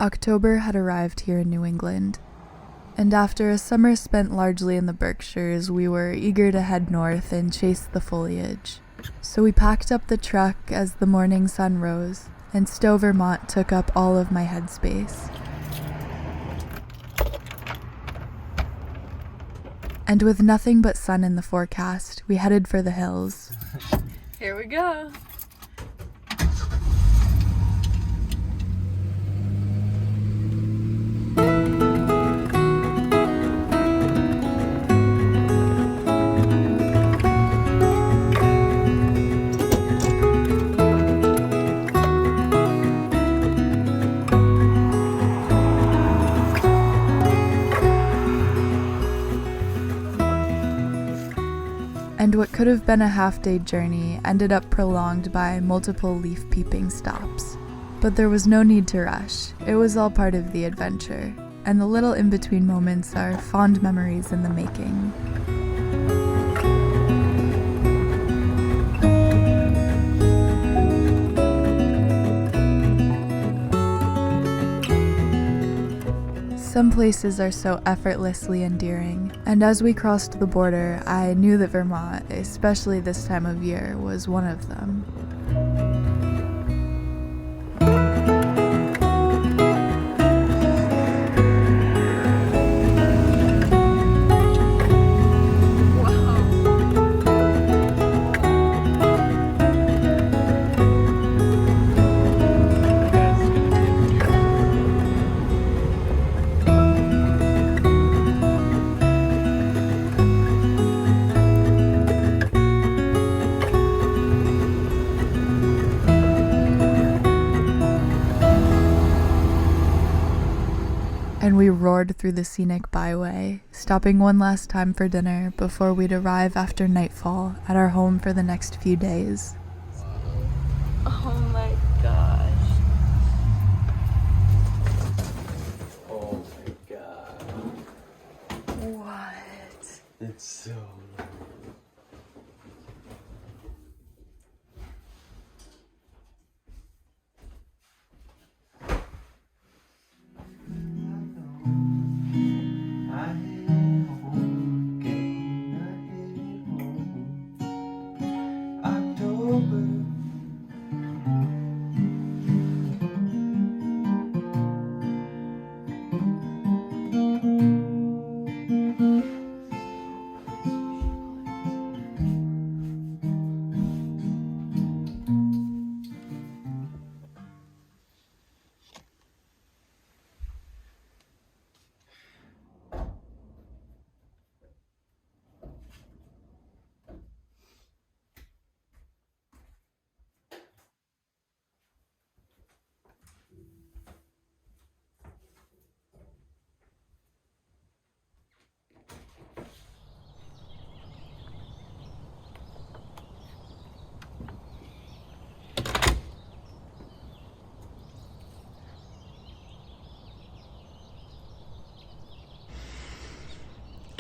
October had arrived here in New England, and after a summer spent largely in the Berkshires, we were eager to head north and chase the foliage. So we packed up the truck as the morning sun rose, and Stowe Vermont took up all of my headspace. And with nothing but sun in the forecast, we headed for the hills. Here we go. And what could have been a half-day journey ended up prolonged by multiple leaf-peeping stops. But there was no need to rush. It was all part of the adventure, and the little in-between moments are fond memories in the making. Some places are so effortlessly endearing, and as we crossed the border, I knew that Vermont, especially this time of year, was one of them. And we roared through the scenic byway, stopping one last time for dinner before we'd arrive after nightfall at our home for the next few days. Oh my gosh. Oh my god. What? It's so lovely.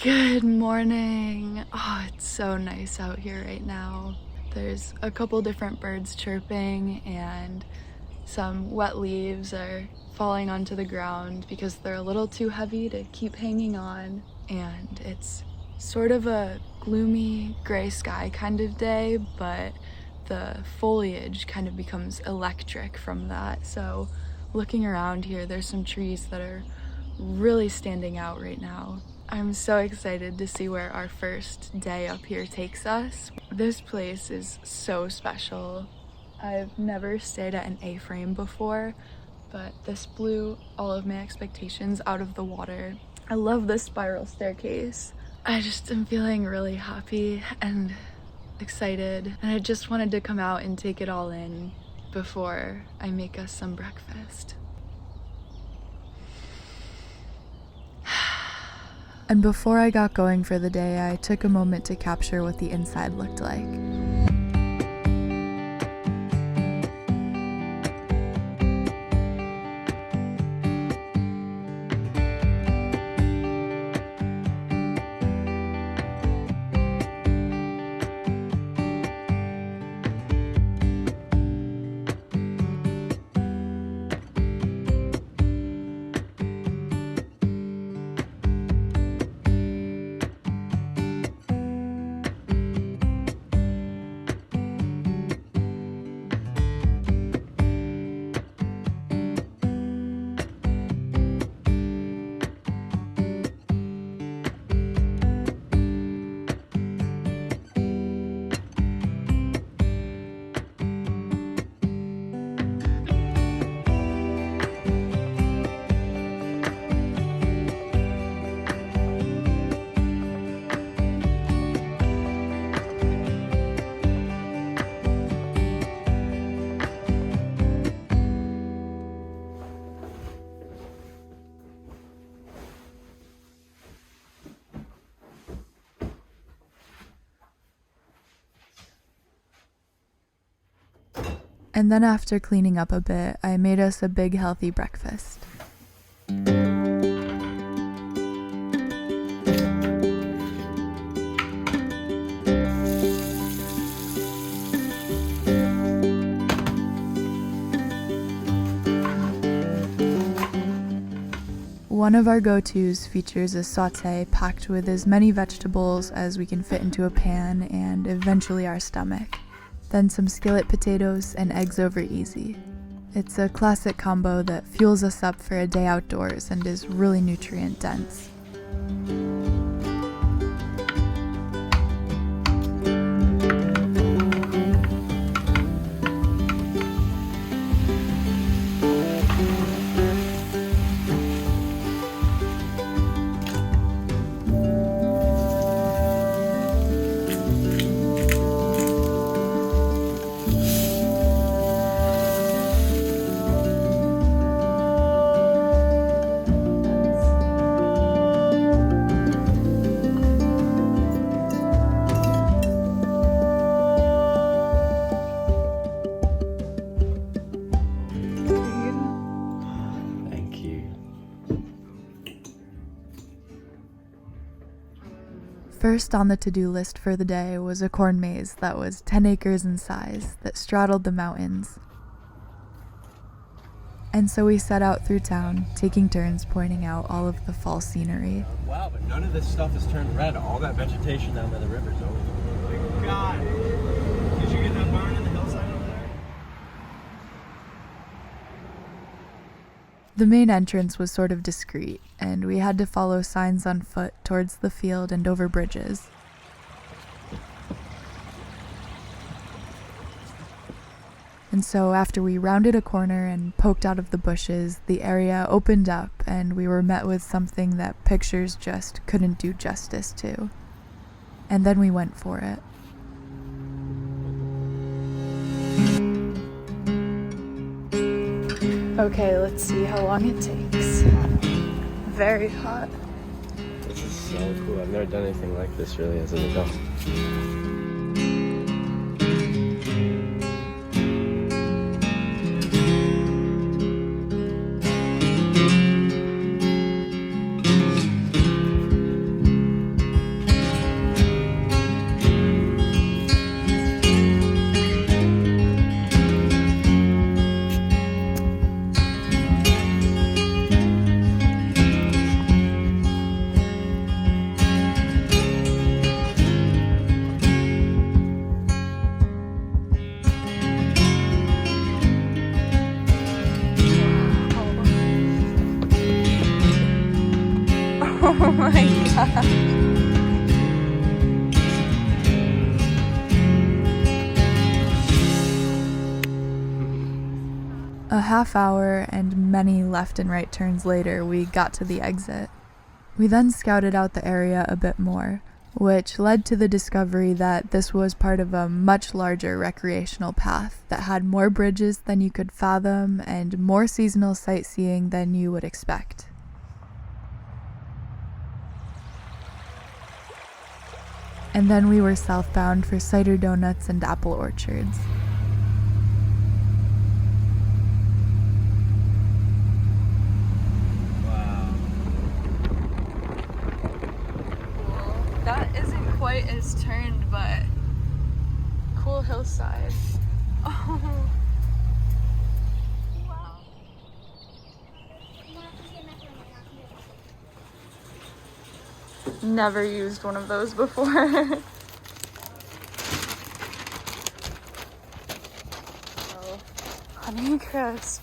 Good morning. Oh, it's so nice out here right now. There's a couple different birds chirping and some wet leaves are falling onto the ground because they're a little too heavy to keep hanging on. And it's sort of a gloomy gray sky kind of day, but the foliage kind of becomes electric from that. So looking around here, there's some trees that are really standing out right now. I'm so excited to see where our first day up here takes us. This place is so special. I've never stayed at an A-frame before, but this blew all of my expectations out of the water. I love this spiral staircase. I just am feeling really happy and excited, and I just wanted to come out and take it all in before I make us some breakfast. And before I got going for the day, I took a moment to capture what the inside looked like. And then after cleaning up a bit, I made us a big healthy breakfast. One of our go-tos features a sauté packed with as many vegetables as we can fit into a pan and eventually our stomach. Then some skillet potatoes and eggs over easy. It's a classic combo that fuels us up for a day outdoors and is really nutrient dense. Thank you. First on the to-do list for the day was a corn maze that was 10 acres in size that straddled the mountains. And so we set out through town, taking turns pointing out all of the fall scenery. Wow, but none of this stuff has turned red. All that vegetation down by the river's over. Oh my God. Did you get that barn on the hillside over there? The main entrance was sort of discreet, and we had to follow signs on foot towards the field and over bridges. And so after we rounded a corner and poked out of the bushes, the area opened up and we were met with something that pictures just couldn't do justice to. And then we went for it. Okay, let's see how long it takes. Very hot. This is so cool. I've never done anything like this really as an adult. Oh my god. A half hour and many left and right turns later, we got to the exit. We then scouted out the area a bit more, which led to the discovery that this was part of a much larger recreational path that had more bridges than you could fathom and more seasonal sightseeing than you would expect. And then we were southbound for cider donuts and apple orchards. Wow. Cool. That isn't quite as turned, but cool hillside. Oh. Wow. Never used one of those before. Oh, Honey Crisp.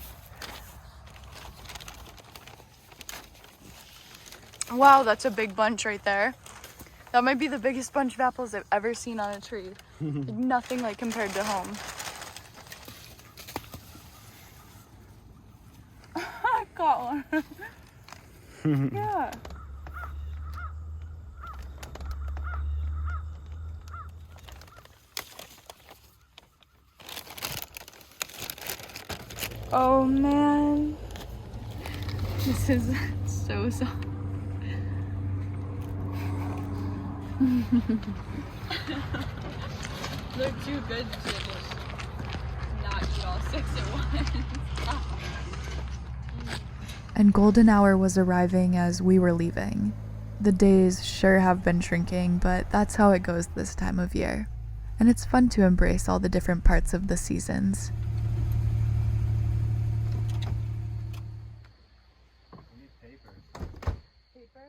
Wow, that's a big bunch right there. That might be the biggest bunch of apples I've ever seen on a tree. Nothing like compared to home. I got one. Yeah. Oh man. This is so soft. They're too good to just not eat all 6 at once. And golden hour was arriving as we were leaving. The days sure have been shrinking, but that's how it goes this time of year. And it's fun to embrace all the different parts of the seasons. Paper?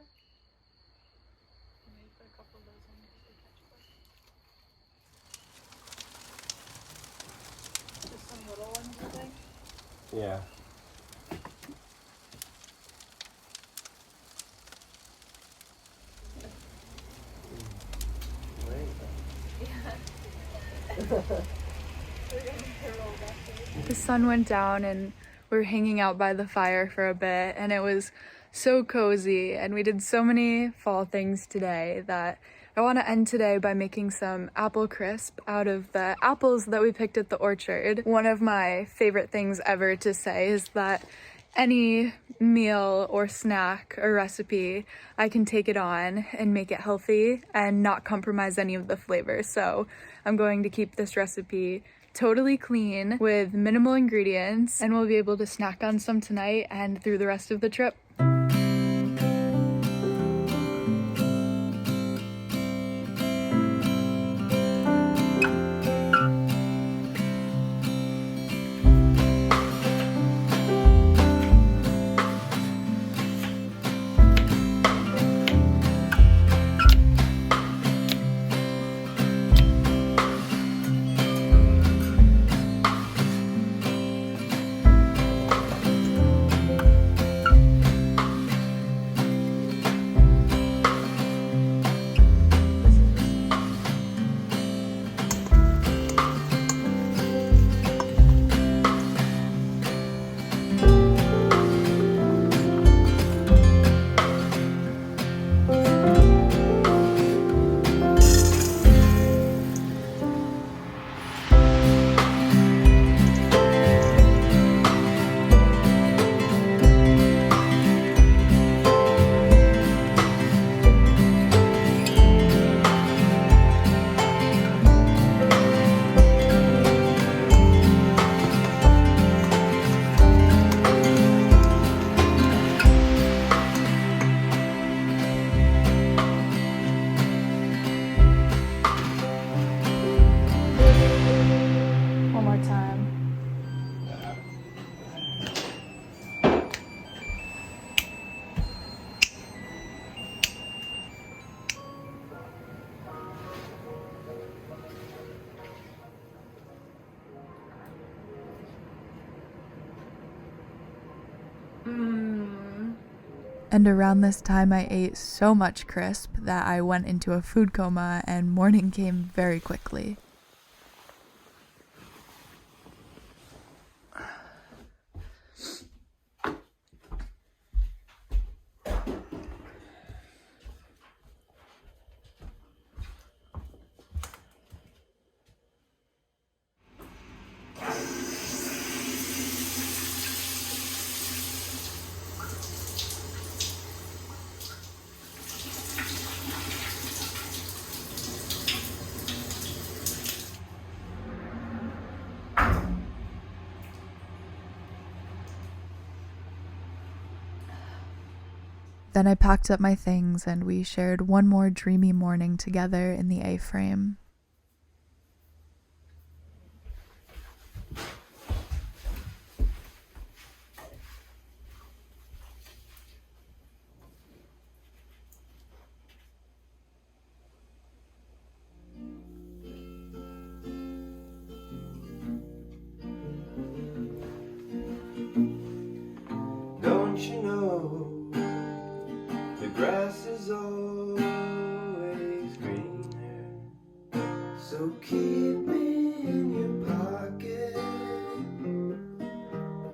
Can we put a couple of those in here for ketchup? Just some little ones, I think. Yeah. The sun went down and we were hanging out by the fire for a bit, and it was so cozy, and we did so many fall things today that I want to end today by making some apple crisp out of the apples that we picked at the orchard. One of my favorite things ever to say is that any meal or snack or recipe, I can take it on and make it healthy and not compromise any of the flavors. So I'm going to keep this recipe totally clean with minimal ingredients, and we'll be able to snack on some tonight and through the rest of the trip. One more time. And around this time I ate so much crisp that I went into a food coma and morning came very quickly. Then I packed up my things and we shared one more dreamy morning together in the A-frame. Don't you know the grass is always greener? So keep me in your pocket,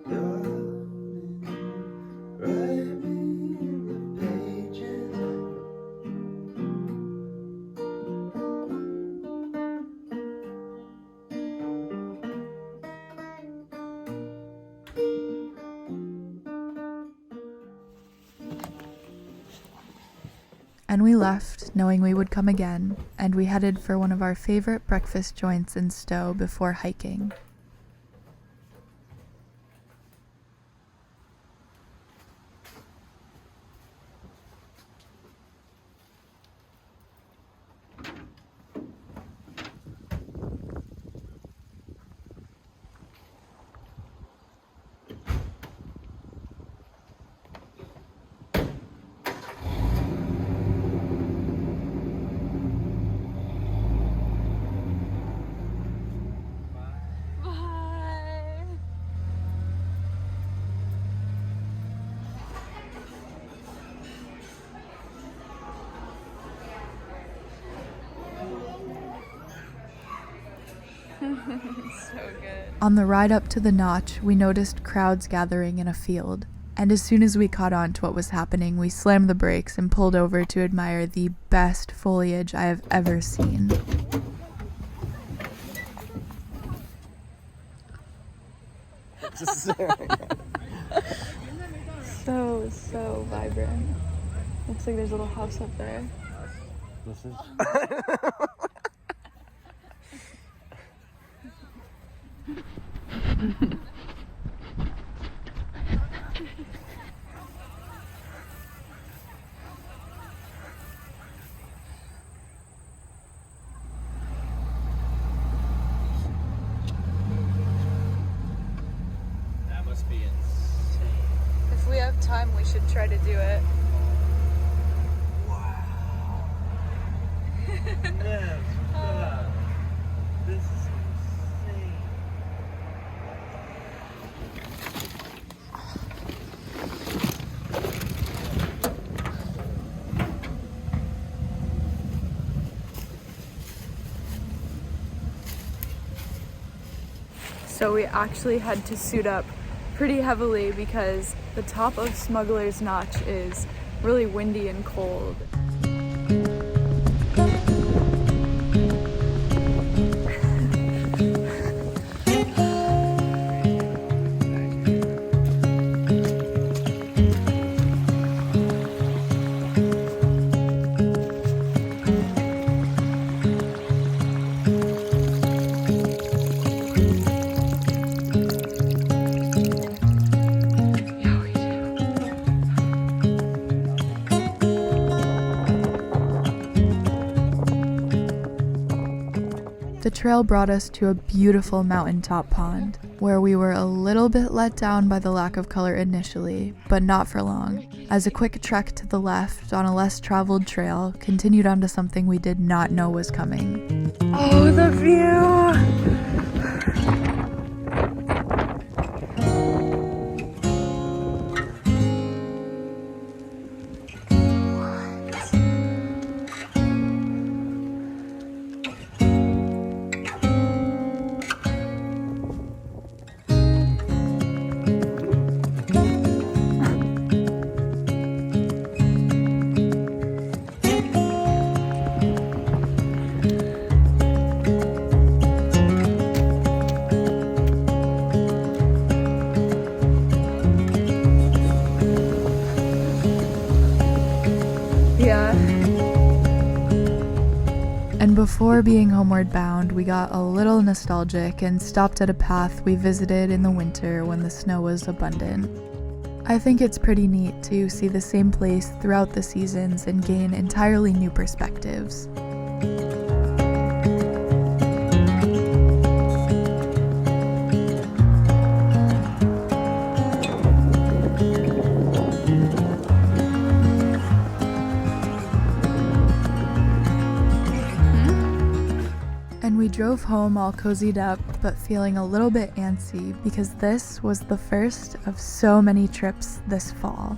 darling. Write me in the pages. And we left, knowing we would come again, and we headed for one of our favorite breakfast joints in Stowe before hiking. So good. On the ride up to the notch, we noticed crowds gathering in a field, and as soon as we caught on to what was happening, we slammed the brakes and pulled over to admire the best foliage I have ever seen. So vibrant. Looks like there's a little house up there. This is. That must be insane. If we have time, we should try to do it. Wow. Yes. God. This is insane. So we actually had to suit up pretty heavily because the top of Smuggler's Notch is really windy and cold. The trail brought us to a beautiful mountaintop pond, where we were a little bit let down by the lack of color initially, but not for long, as a quick trek to the left on a less traveled trail continued onto something we did not know was coming. Oh, the view! And before being homeward bound, we got a little nostalgic and stopped at a path we visited in the winter when the snow was abundant. I think it's pretty neat to see the same place throughout the seasons and gain entirely new perspectives. And we drove home all cozied up, but feeling a little bit antsy because this was the first of so many trips this fall.